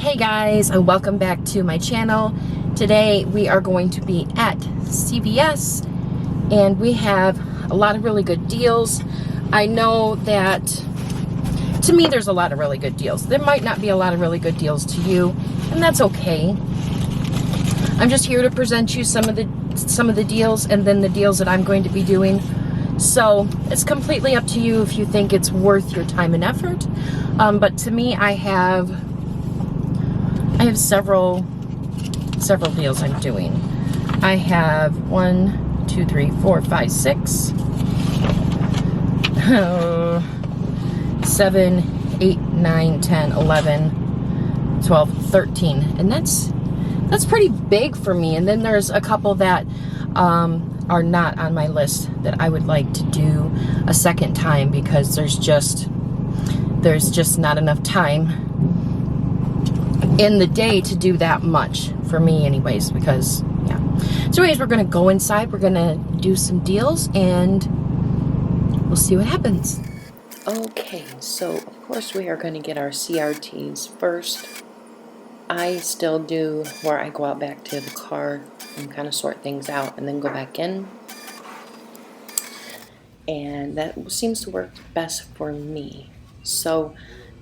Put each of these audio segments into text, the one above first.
Hey guys, and welcome back to my channel. Today we are going to be at CVS and we have a lot of really good deals. I know that to me there's a lot of really good deals. There might not be a lot of really good deals to you, and that's okay. I'm just here to present you some of the deals and then the deals that I'm going to be doing. So it's completely up to you if you think it's worth your time and effort. But to me, I have several deals I'm doing. I have 1, 2, 3, 4, 5, 6, 7, 8, 9, 10, 11, 12, 13, and that's pretty big for me. And then there's a couple that are not on my list that I would like to do a second time because there's just not enough time in the day to do that much for me anyways, because yeah. So anyways, we're gonna go inside, we're gonna do some deals, and we'll see what happens. Okay, so of course we are gonna get our CRTs first. I still do where I go out back to the car and kind of sort things out and then go back in, and that seems to work best for me. So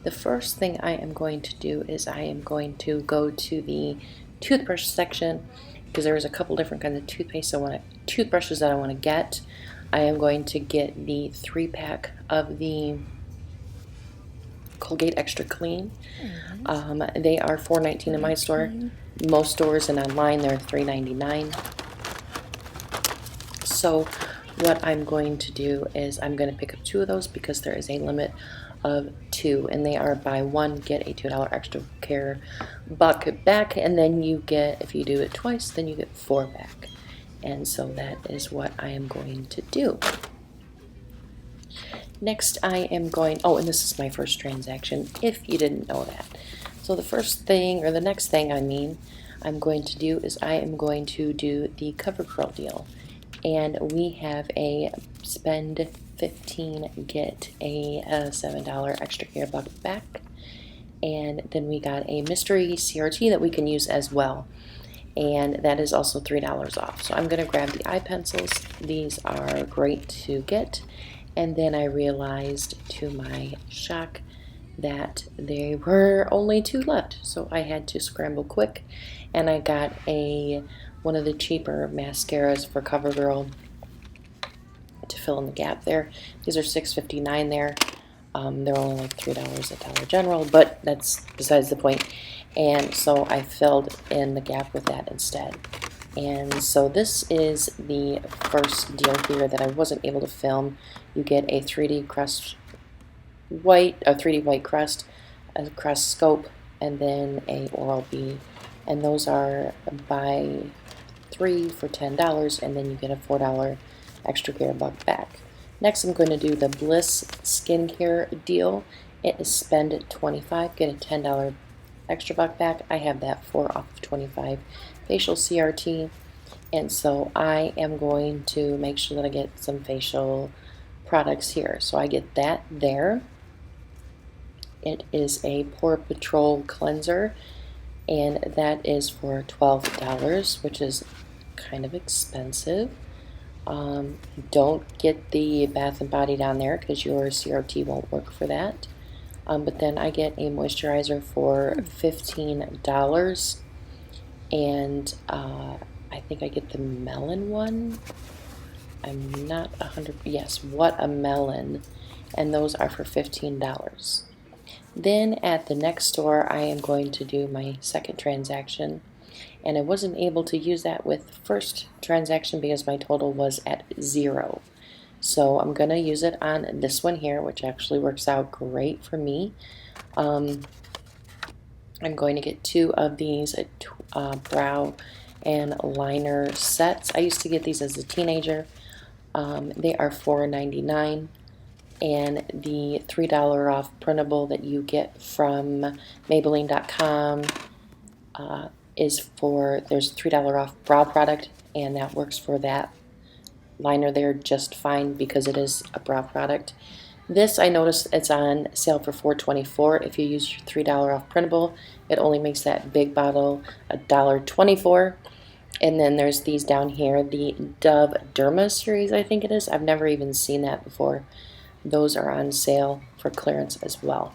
the first thing I am going to do is I am going to go to the toothbrush section because there's a couple different kinds of toothbrushes that I want to get. I am going to get the 3-pack of the Colgate Extra Clean. They are $4.19 in my store. Most stores and online they're $3.99. So what I'm going to do is I'm going to pick up 2 of those because there is a limit of 2, and they are buy 1 get a $2 extra care buck back, and then you get, if you do it twice, then you get 4 back. And so that is what I am going to do. Next I am going, and this is my first transaction if you didn't know that. So the first thing, or the next thing I'm going to do is I am going to do the CoverGirl deal. And we have a spend 15 get a $7 extra care buck back, and then we got a mystery CRT that we can use as well, and that is also $3 off. So I'm going to grab the eye pencils. These are great to get, and then I realized to my shock that there were only 2 left, so I had to scramble quick, and I got one of the cheaper mascaras for CoverGirl to fill in the gap there. These are $6.59 there. They're only like $3 at Dollar General, but that's besides the point. And so I filled in the gap with that instead. And so this is the first deal here that I wasn't able to film. You get a 3D white crust, a crust scope, and then a Oral-B. And those are buy 3 for $10, and then you get a $4 extra care buck back. Next I'm going to do the Bliss skincare deal. It is spend 25, get a $10 extra buck back. I have that 4 off of 25 facial CRT, and so I am going to make sure that I get some facial products here. So I get that there. It is a Pore Patrol cleanser, and that is for $12, which is kind of expensive. Don't get the Bath and Body down there because your CRT won't work for that. But then I get a moisturizer for $15, and I think I get the melon one. I'm not 100. Yes, What a Melon, and those are for $15. Then at the next store I am going to do my second transaction, and I wasn't able to use that with the first transaction because my total was at 0. So I'm going to use it on this one here, which actually works out great for me. I'm going to get 2 of these brow and liner sets. I used to get these as a teenager. They are $4.99. And the $3 off printable that you get from Maybelline.com is there's $3 off brow product, and that works for that liner there just fine because it is a brow product. This I noticed it's on sale for $4.24. If you use your $3 off printable, it only makes that big bottle $1.24. And then there's these down here, the Dove Derma series, I think it is. I've never even seen that before. Those are on sale for clearance as well.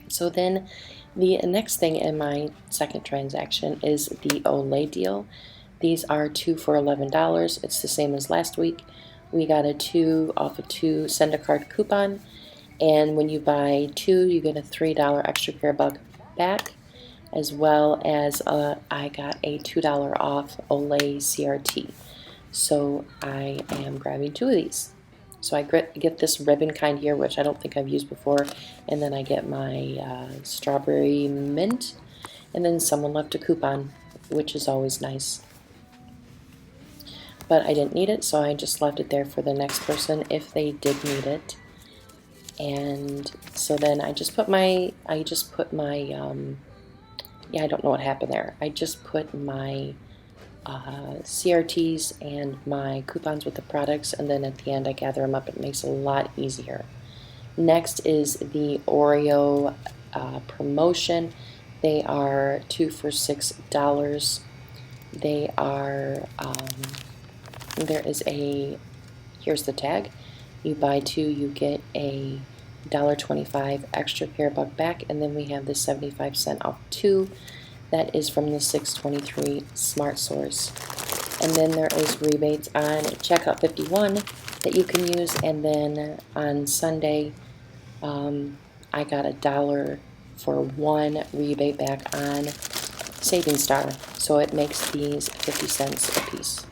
So then the next thing in my second transaction is the Olay deal. These are 2 for $11. It's the same as last week. We got a 2 off a 2 send a card coupon, and when you buy 2, you get a $3 extra care buck back, as well as I got a $2 off Olay CRT. So I am grabbing 2 of these. So I get this ribbon kind here, which I don't think I've used before, and then I get my strawberry mint, and then someone left a coupon, which is always nice. But I didn't need it, so I just left it there for the next person if they did need it. And so then I just put my, yeah, I don't know what happened there. I just put my CRTs and my coupons with the products, and then at the end I gather them up. It makes it a lot easier. Next is the Oreo promotion. They are 2 for $6. They are, there is a, here's the tag. You buy 2, you get a $1.25 extra care buck back, and then we have the 75-cent off 2. That is from the 623 Smart Source. And then there is rebates on Checkout 51 that you can use, and then on Sunday I got $1 for 1 rebate back on Saving Star, so it makes these 50 cents a piece,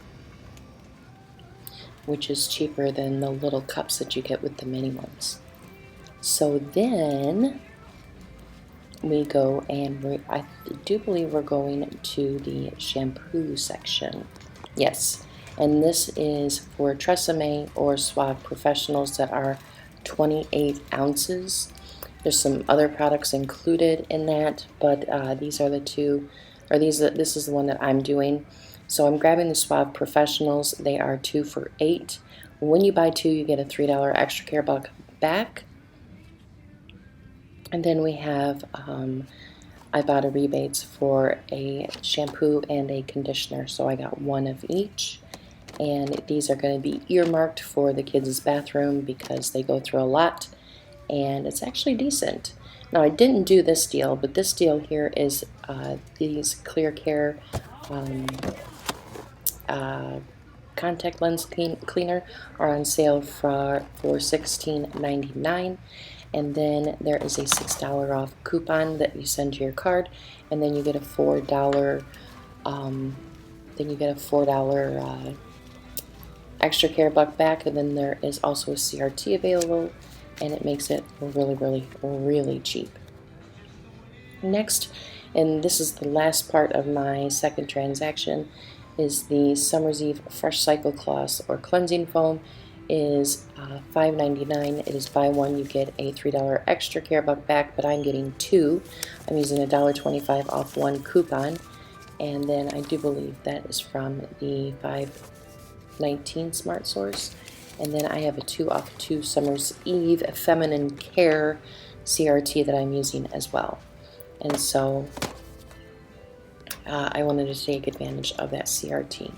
which is cheaper than the little cups that you get with the mini ones. So then we go and I do believe we're going to the shampoo section. Yes, and this is for Tresemme or Suave Professionals that are 28 ounces. There's some other products included in that, but these are the two, or this is the one that I'm doing. So I'm grabbing the Suave Professionals. They are 2 for $8. When you buy 2, you get a $3 extra care buck back. And then we have, I bought a rebates for a shampoo and a conditioner, so I got 1 of each. And these are going to be earmarked for the kids' bathroom because they go through a lot, and it's actually decent. Now I didn't do this deal, but this deal here is these Clear Care contact lens cleaner are on sale for $16.99. And then there is a $6 off coupon that you send to your card, and then you get a $4 extra care buck back, and then there is also a CRT available, and it makes it really cheap. Next, and this is the last part of my second transaction, is the Summer's Eve Fresh Cycle Cloths or Cleansing Foam. Is $5.99. It is buy 1, you get a $3 extra care buck back, but I'm getting 2. I'm using a $1.25 off 1 coupon, and then I do believe that is from the 519 Smart Source. And then I have a 2 off 2 Summer's Eve Feminine Care CRT that I'm using as well. And so I wanted to take advantage of that CRT.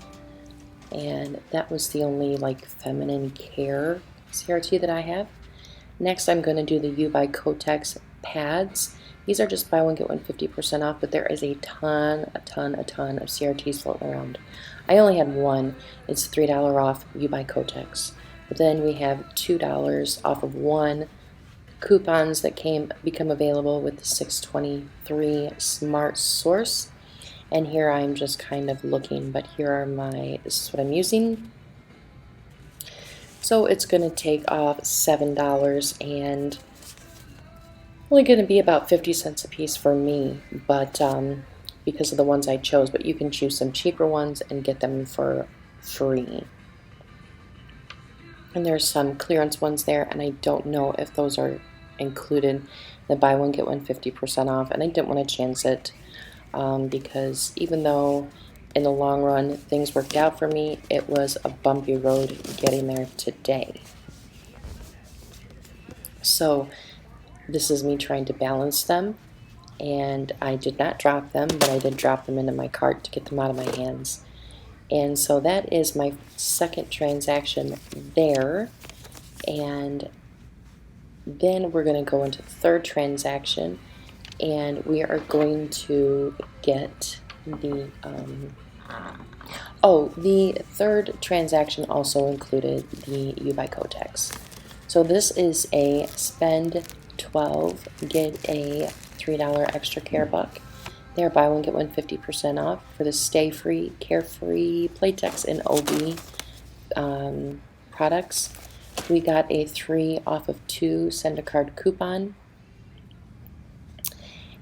And that was the only like feminine care CRT that I have. Next I'm going to do the U by Kotex pads. These are just buy 1 get 1 50% off, but there is a ton of CRTs floating around. I only had 1. It's $3 off U by Kotex. But then we have $2 off of 1 coupons that become available with the 623 Smart Source. And here I'm just kind of looking, but here are this is what I'm using. So it's going to take off $7 and only going to be about 50 cents a piece for me, but because of the ones I chose, but you can choose some cheaper ones and get them for free. And there's some clearance ones there, and I don't know if those are included, the buy 1 get 1 50% off, and I didn't want to chance it. Because even though in the long run things worked out for me, it was a bumpy road getting there today. So this is me trying to balance them, and I did not drop them, but I did drop them into my cart to get them out of my hands. And so that is my second transaction there. And then we're going to go into the third transaction, and we are going to get the the third transaction also included the U by Kotex. So this is a spend 12, get a $3 extra care buck. They're buy one get one 50% off for the Stay Free, Carefree, Playtex, and OB products. We got a 3 off of 2 send a card coupon,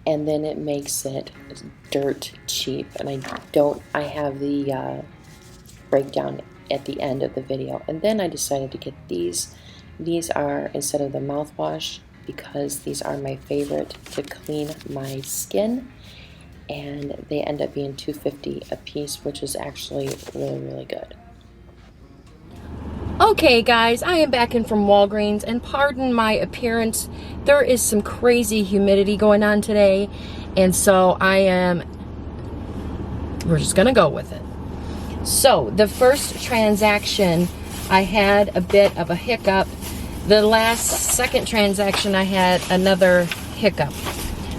and then it makes it dirt cheap. And I have the breakdown at the end of the video. And then I decided to get these. These are, instead of the mouthwash, because these are my favorite to clean my skin, and they end up being $2.50 a piece, which is actually really, really good. Okay guys, I am back in from Walgreens, and pardon my appearance, there is some crazy humidity going on today, and so we're just gonna go with it. So the first transaction, I had a bit of a hiccup. The second transaction, I had another hiccup,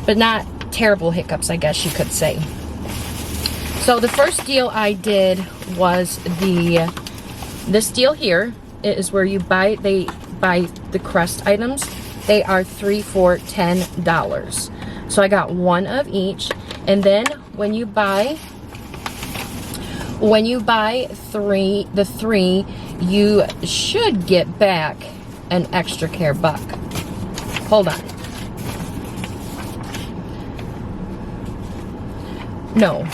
but not terrible hiccups, I guess you could say. So the first deal I did was this deal here. It is where they buy the crust items. They are 3 for $10. So I got one of each, and then when you buy the three, you should get back an extra care buck. Hold on. No,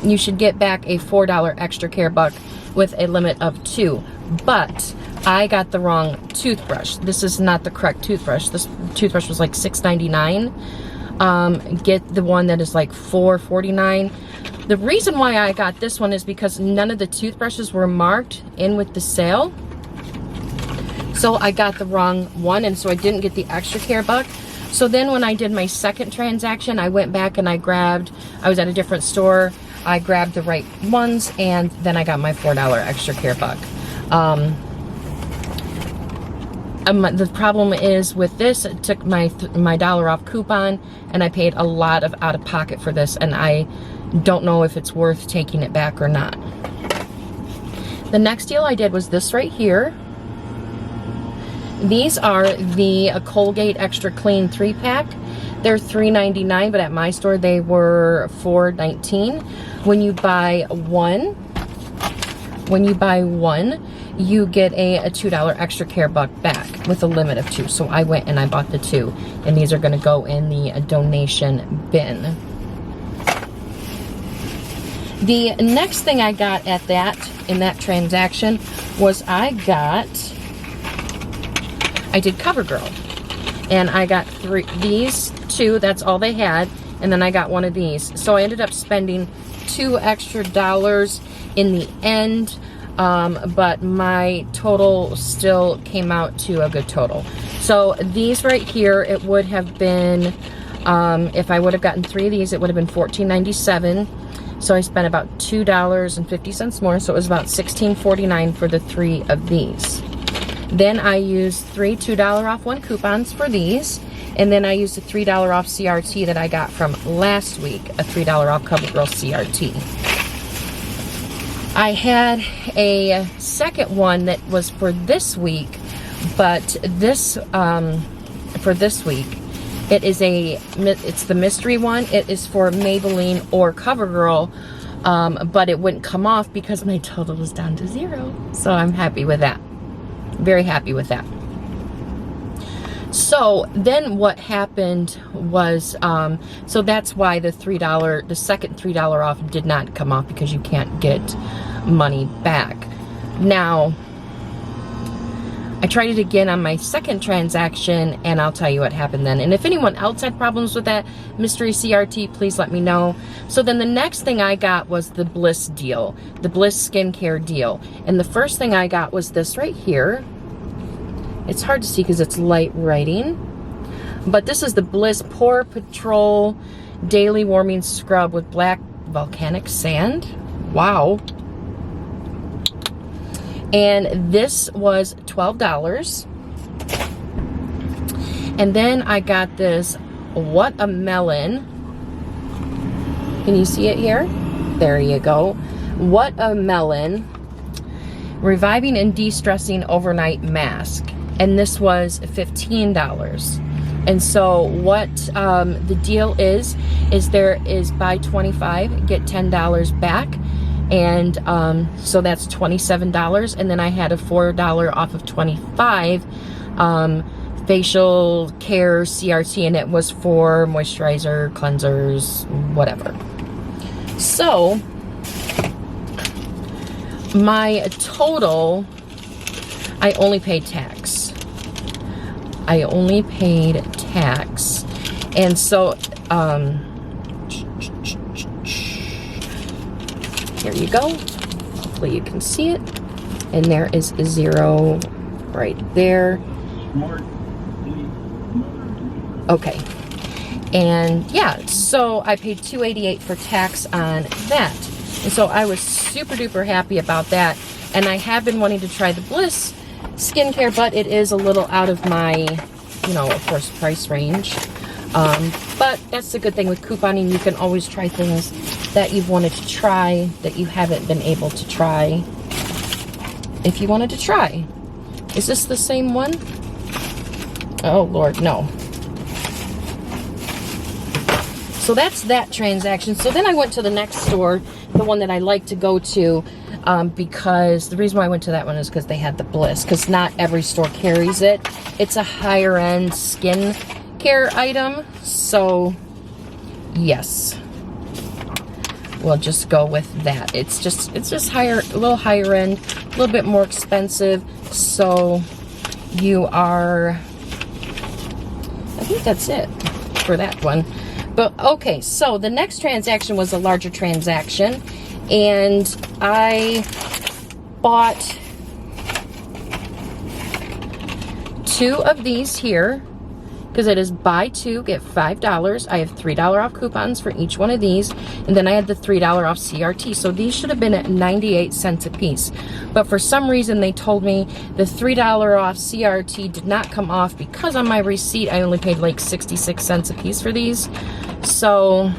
you should get back a $4 extra care buck with a limit of 2. But I got the wrong toothbrush. This is not the correct toothbrush. This toothbrush was like $6.99. Get the one that is like $4.49. The reason why I got this one is because none of the toothbrushes were marked in with the sale. So I got the wrong one, and so I didn't get the extra care buck. So then when I did my second transaction, I went back and I was at a different store, I grabbed the right ones, and then I got my $4 extra care buck. The problem is with this, it took my $1 off coupon, and I paid a lot of out of pocket for this, and I don't know if it's worth taking it back or not. The next deal I did was this right here. These are the Colgate Extra Clean 3-pack. They're $3.99, but at my store they were $4.19. When you buy one, you get a $2 extra care buck back with a limit of 2. So I went and I bought the 2, and these are going to go in the donation bin. The next thing I got in that transaction was I did CoverGirl, and I got these 2, that's all they had, and then I got one of these. So I ended up spending $2 extra in the end, but my total still came out to a good total. So these right here, it would have been, if I would have gotten 3 of these, it would have been $14.97. So I spent about $2.50 more, so it was about $16.49 for the 3 of these. Then I used 3 $2 off 1 coupons for these, and then I used a $3 off CRT that I got from last week, a $3 off CoverGirl CRT. I had a second one that was for this week, but for this week, it's the mystery one. It is for Maybelline or CoverGirl, but it wouldn't come off because my total was down to 0. So I'm happy with that. Very happy with that. So then what happened was, so that's why the second $3 off did not come off, because you can't get money back. Now, I tried it again on my second transaction, and I'll tell you what happened then. And if anyone else had problems with that mystery CRT, please let me know. So then the next thing I got was the Bliss deal, the Bliss skincare deal. And the first thing I got was this right here. It's hard to see because it's light writing. But this is the Bliss Pore Patrol Daily Warming Scrub with Black Volcanic Sand. Wow. And this was $12. And then I got this What a Melon. Can you see it here? There you go. What a Melon Reviving and De-Stressing Overnight Mask. And this was $15. And so what the deal is there is buy 25, get $10 back. And so that's $27. And then I had a $4 off of 25 facial care CRT, and it was for moisturizer, cleansers, whatever. So my total, I only paid tax. I only paid tax. And so here you go. Hopefully you can see it. And there is a 0 right there. Okay. And yeah, so I paid $288 for tax on that. And so I was super duper happy about that. And I have been wanting to try the Bliss skincare, but it is a little out of my, you know, of course, price range. But that's the good thing with couponing. You can always try things that you've wanted to try that you haven't been able to try if you wanted to try. Is this the same one? Oh, Lord, no. So that's that transaction. So then I went to the next store, the one that I like to go to, because the reason why I went to that one is because they had the Bliss, because not every store carries it. It's a higher end skin care item. So yes, we'll just go with that. It's just higher, a little higher end, a little bit more expensive. So you are, I think that's it for that one. But okay, so the next transaction was a larger transaction, and I bought 2 of these here because it is buy 2 get $5. I have $3 off coupons for each one of these, and then I had the $3 off CRT. So these should have been at 98 cents a piece, but for some reason they told me the $3 off CRT did not come off because on my receipt I only paid like 66 cents a piece for these. So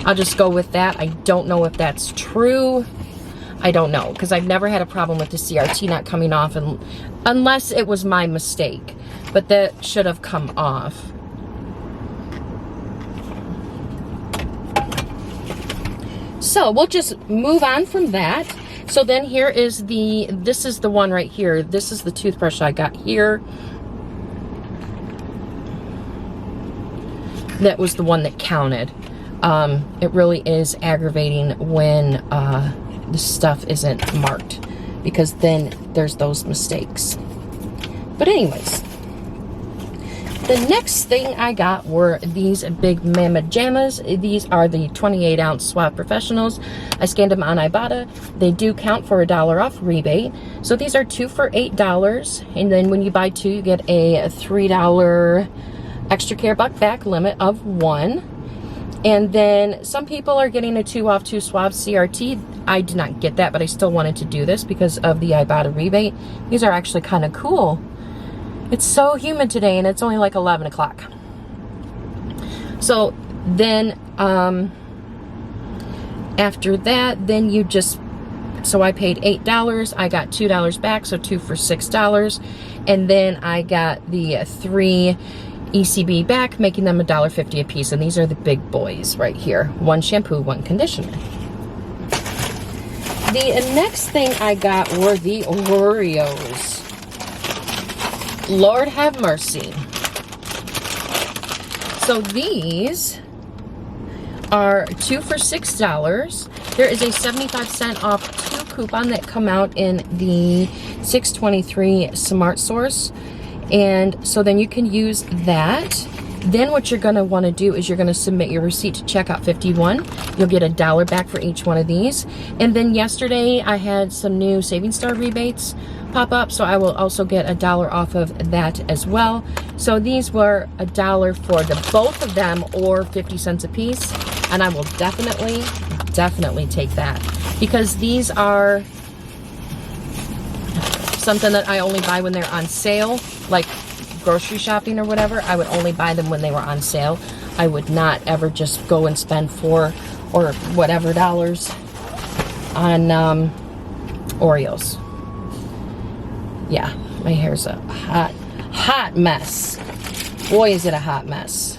I'll just go with that. I don't know if that's true. I don't know, because I've never had a problem with the CRT not coming off, and unless it was my mistake, but that should have come off. So we'll just move on from that. So then here is this is the one right here. This is the toothbrush I got here. That was the one that counted. It really is aggravating when the stuff isn't marked, because then there's those mistakes. But anyways, the next thing I got were these big mama jammas. These are the 28 ounce Suave Professionals. I scanned them on Ibotta. They do count for a $1 off rebate. So these are 2 for $8, and then when you buy 2 you get a $3 extra care buck back limit of 1. And then some people are getting a 2 off 2 Suave CRT. I did not get that, but I still wanted to do this because of the Ibotta rebate. These are actually kind of cool. It's so humid today, and it's only like 11 o'clock. So then after that, then you just, so I paid $8. I got $2 back, so 2 for $6. And then I got the 3 ECB back, making them $1.50 a piece. And these are the big boys right here. 1 shampoo, 1 conditioner. The next thing I got were the Oreos. Lord have mercy. So these are 2 for $6. There is a 75-cent off 2 coupon that come out in the 623 Smart Source. And so then you can use that. Then what you're going to want to do is you're going to submit your receipt to checkout 51. You'll get $1 back for each one of these. And then yesterday I had some new Saving Star rebates pop up, so I will also get $1 off of that as well. So these were $1 for the both of them, or 50 cents a piece, and I will definitely take that, because these are something that I only buy when they're on sale, like grocery shopping or whatever. I would only buy them when they were on sale. I would not ever just go and spend $4 or whatever dollars on Oreos. Yeah, my hair's a hot mess. Boy, is it a hot mess.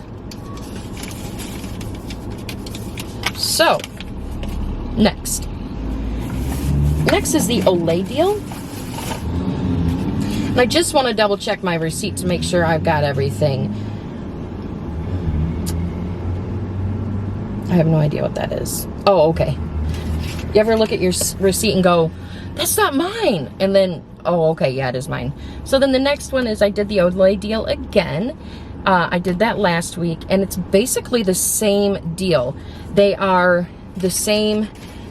So, next is the Olay deal. And I just want to double check my receipt to make sure I've got everything. I have no idea what that is. Oh, okay. You ever look at your receipt and go, that's not mine? And then, oh, okay, yeah, it is mine. So then the next one is I did the Olay deal again. I did that last week, and it's basically the same deal. They are the same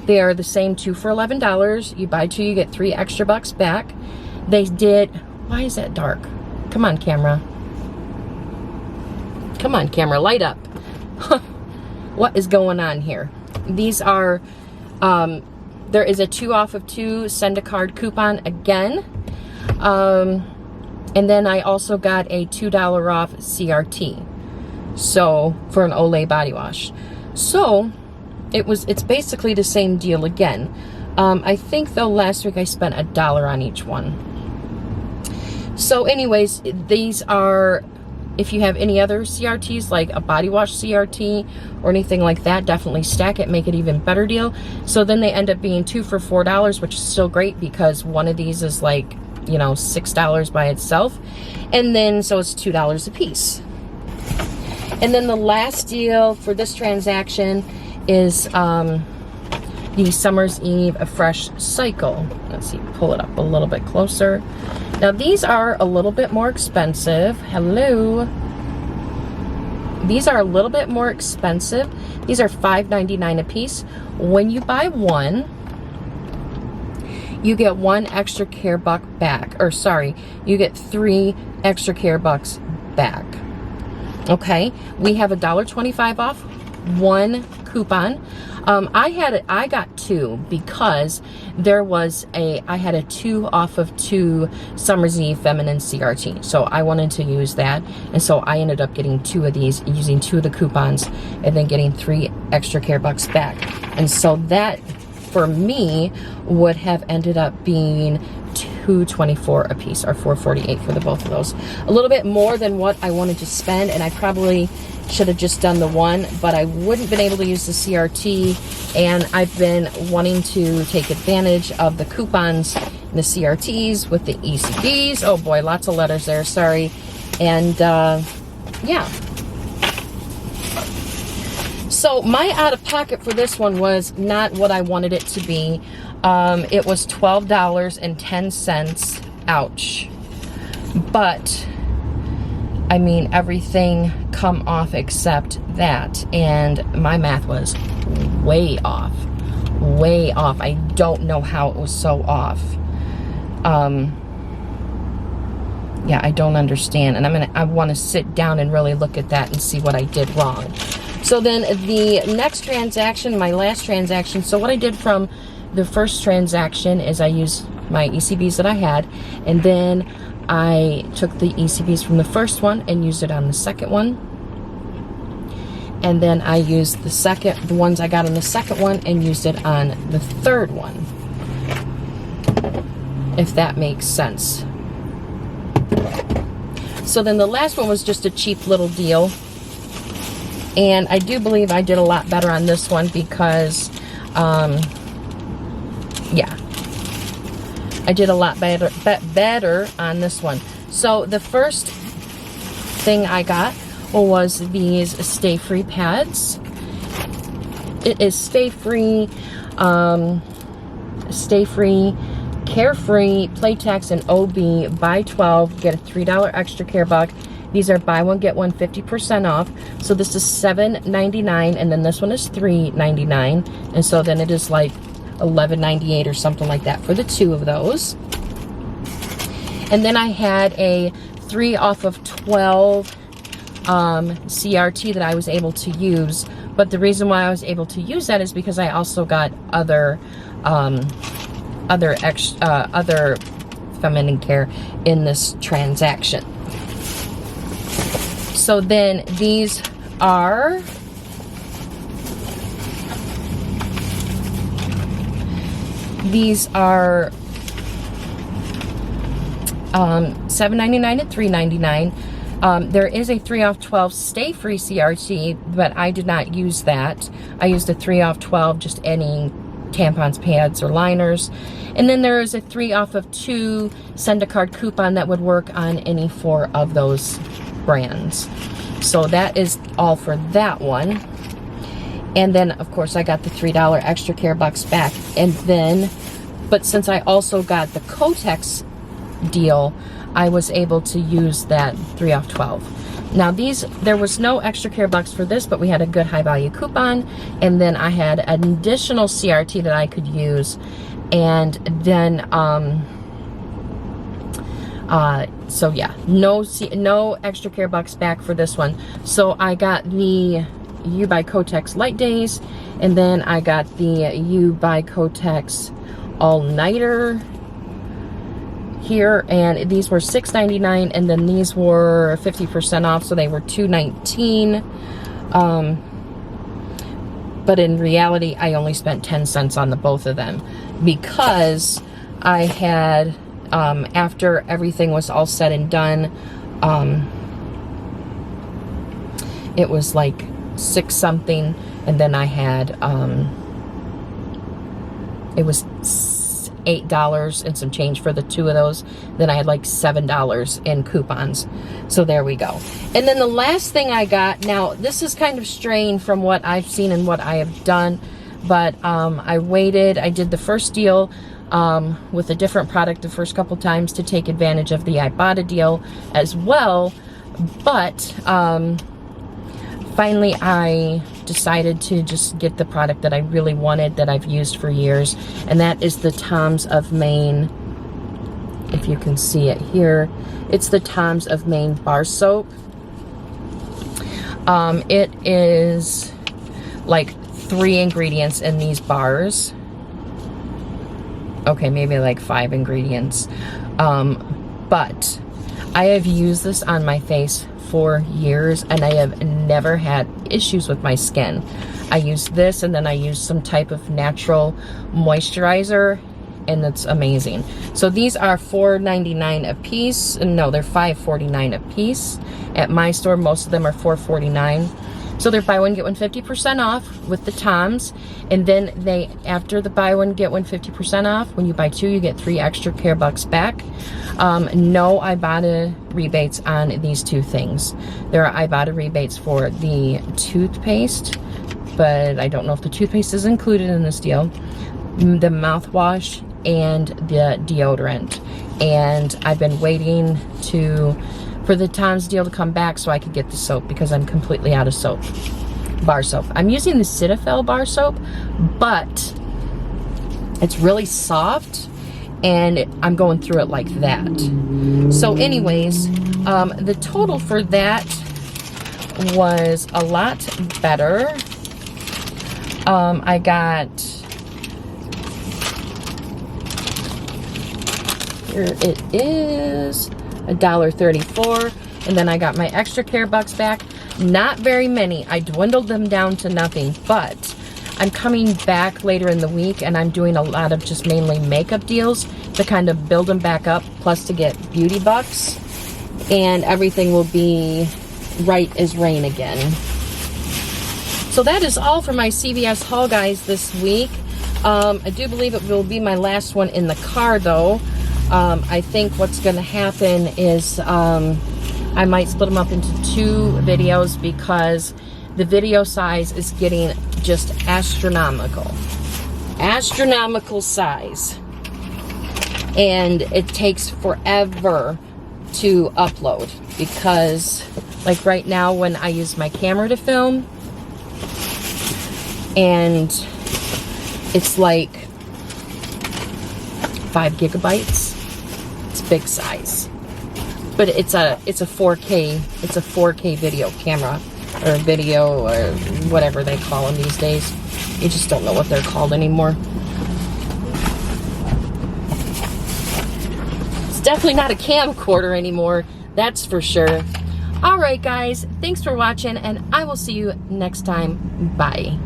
2 for $11. You buy 2, you get 3 extra bucks back. They did, why is that dark? Come on, camera. Come on, camera, light up. What is going on here? These are, there is a 2 off of 2 send a card coupon again. And then I also got a $2 off CRT. So, for an Olay body wash. So, it's basically the same deal again. I think though last week I spent $1 on each one. So anyways, these are, if you have any other CRTs, like a body wash CRT or anything like that, definitely stack it, make it even better deal. So then they end up being 2 for $4, which is still great, because one of these is like, you know, $6 by itself. And then, so it's $2 a piece. And then the last deal for this transaction is the Summer's Eve A Fresh Cycle. Let's see, pull it up a little bit closer. Now these are a little bit more expensive. Hello. These are a little bit more expensive. These are $5.99 a piece. When you buy one, you get 1 extra care buck back. Or sorry, you get 3 extra care bucks back. Okay, we have $1.25 off 1 coupon. I got 2 because there was I had a 2 off of 2 Summer's Eve feminine CRT. So I wanted to use that. And so I ended up getting 2 of these, using 2 of the coupons, and then getting 3 extra care bucks back. And so that, for me, would have ended up being $2.24 a piece, or $4.48 for the both of those. A little bit more than what I wanted to spend, and I probably should have just done the one, but I wouldn't been able to use the CRT, and I've been wanting to take advantage of the coupons and the CRTs with the ECBs. Oh boy, lots of letters there, sorry. And yeah. So my out-of-pocket for this one was not what I wanted it to be. It was $12.10. Ouch. But I mean, everything come off except that, and my math was way off. Way off. I don't know how it was so off. Yeah, I don't understand, and I want to sit down and really look at that and see what I did wrong. So then the next transaction, my last transaction, so what I did from the first transaction is I used my ECBs that I had, and then I took the ECBs from the first one and used it on the second one. And then I used the ones I got on the second one and used it on the third one. If that makes sense. So then the last one was just a cheap little deal. And I do believe I did a lot better on this one because, yeah, I did a lot better on this one. So the first thing I got was these Stay Free pads. It is Stay Free, Carefree, Playtex, and OB. Buy 12, get a $3 extra care buck. These are buy one, get one 50% off. So this is $7.99, and then this one is $3.99. And so then it is like $11.98 or something like that for the 2 of those. And then I had a 3 off of 12 CRT that I was able to use. But the reason why I was able to use that is because I also got other feminine care in this transaction. So then these are $7.99 and $3.99. There is a 3 off 12 stay free CRT, but I did not use that. I used a 3 off 12, just any tampons, pads, or liners. And then there is a 3 off of 2 send a card coupon that would work on any 4 of those brands. So that is all for that one. And then of course I got the $3 extra care bucks back. And then, but since I also got the Kotex deal, I was able to use that 3 off 12. Now there was no extra care bucks for this, but we had a good high value coupon, and then I had an additional CRT that I could use, and then so yeah, no extra care bucks back for this one. So I got the U by Kotex Light Days, and then I got the U by Kotex All Nighter here, and these were $6.99, and then these were 50% off, so they were $2.19. But in reality, I only spent 10 cents on the both of them, because I had, after everything was all said and done, it was like 6 something, and then I had, it was $8 and some change for the 2 of those. Then I had like $7 in coupons. So there we go. And then the last thing I got, now this is kind of straying from what I've seen and what I have done, but I waited. I did the first deal with a different product the first couple times to take advantage of the Ibotta deal as well. But finally I decided to just get the product that I really wanted, that I've used for years, and that is the Tom's of Maine. If you can see it here, it's the Tom's of Maine bar soap. It is like 3 ingredients in these bars. Okay, maybe like 5 ingredients. But I have used this on my face for years, and I have never had issues with my skin. I use this, and then I use some type of natural moisturizer, and it's amazing. So these are $4.99 a piece. No, they're $5.49 a piece. At my store, most of them are $4.49. So they're buy one get one 50% off with the Toms, and then they, after the buy one get one 50% off, when you buy 2 you get 3 extra care bucks back. No Ibotta rebates on these 2 things. There are Ibotta rebates for the toothpaste, but I don't know if the toothpaste is included in this deal, the mouthwash, and the deodorant. And I've been waiting for the Tom's deal to come back so I could get the soap, because I'm completely out of soap, bar soap. I'm using the Cetaphil bar soap, but it's really soft, and I'm going through it like that. So anyways, the total for that was a lot better. I got, here it is, $1.34, and then I got my extra care bucks back. Not very many. I dwindled them down to nothing, but I'm coming back later in the week, and I'm doing a lot of just mainly makeup deals to kind of build them back up, plus to get beauty bucks, and everything will be right as rain again. So that is all for my CVS haul, guys, this week. I do believe it will be my last one in the car, though. I think what's going to happen is I might split them up into 2 videos, because the video size is getting just astronomical size, and it takes forever to upload, because like right now when I use my camera to film, and it's like 5 gigabytes. It's big size. But it's a 4K video camera, or video, or whatever they call them these days. You just don't know what they're called anymore. It's definitely not a camcorder anymore, that's for sure. Alright guys, thanks for watching, and I will see you next time. Bye.